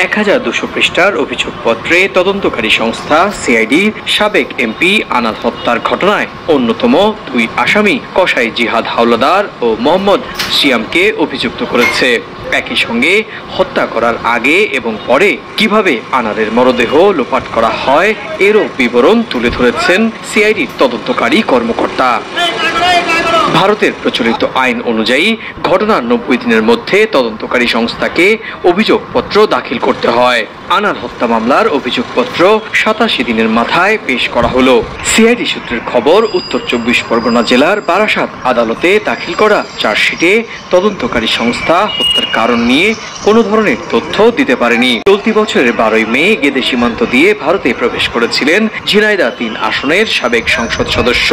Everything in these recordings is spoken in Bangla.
1200 পৃষ্ঠার অভিযোগপত্রে তদন্তকারী সংস্থা সিআইডির সাবেক এমপি আনাল হত্যার ঘটনায় অন্যতম দুই আসামি কসাই জিহাদ হাওলাদার ও মোহাম্মদ সিয়ামকে অভিযুক্ত করেছে। একই সঙ্গে হত্যা করার আগে এবং পরে কিভাবে আনারের মরদেহ লোপাট করা হয় এরও বিবরণ তুলে ধরেছেন সিআইডির তদন্তকারী কর্মকর্তা। ভারতের প্রচলিত আইন অনুযায়ী ঘটনার 90 দিনের মধ্যে তদন্তকারী সংস্থাকে অভিযোগপত্র দাখিল করতে হয়। আনার হত্যা মামলার অভিযোগপত্র 87 দিনের মাথায় পেশ করা হলো। সিআইডি সূত্রের খবর, উত্তর 24 পরগনা জেলার বারাসাত আদালতে দাখিল করা চার্জশিটে তদন্তকারী সংস্থা হত্যার কারণ নিয়ে কোনো ধরনের তথ্য দিতে পারেনি। চলতি বছরের 12 মে গেদে সীমান্ত দিয়ে ভারতে প্রবেশ করেছিলেন ঝিনাইদহ 3 আসনের সাবেক সংসদ সদস্য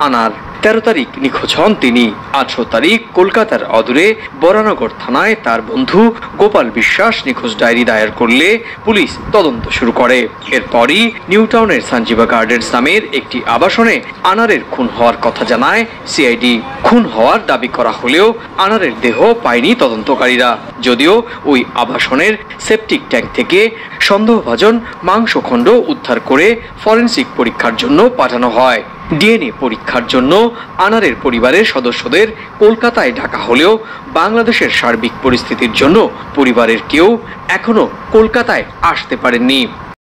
আনার। 13 তারিখ নিখোঁজ হন তিনি। 18 তারিখ কলকাতার অদূরে বরানগর থানায় তার বন্ধু গোপাল বিশ্বাস নিখোঁজ ডায়েরি দায়ের করলে পুলিশ তদন্ত শুরু করে। এরপরই নিউ টাউনের সঞ্জীবা গার্ডেন্স নামের একটি আবাসনে আনারের খুন হওয়ার কথা জানায় সিআইডি। খুন হওয়ার দাবি করা হলেও আনারের দেহ পায়নি তদন্তকারীরা, যদিও ওই আবাসনের সেপটিক ট্যাঙ্ক থেকে সন্দেহভাজন মাংসখণ্ড উদ্ধার করে ফরেনসিক পরীক্ষার জন্য পাঠানো হয়। ডিএনএ পরীক্ষার জন্য আনারের পরিবারের সদস্যদের কলকাতায় ডাকা হলেও বাংলাদেশের সার্বিক পরিস্থিতির জন্য পরিবারের কেউ এখনো কলকাতায় আসতে পারেননি।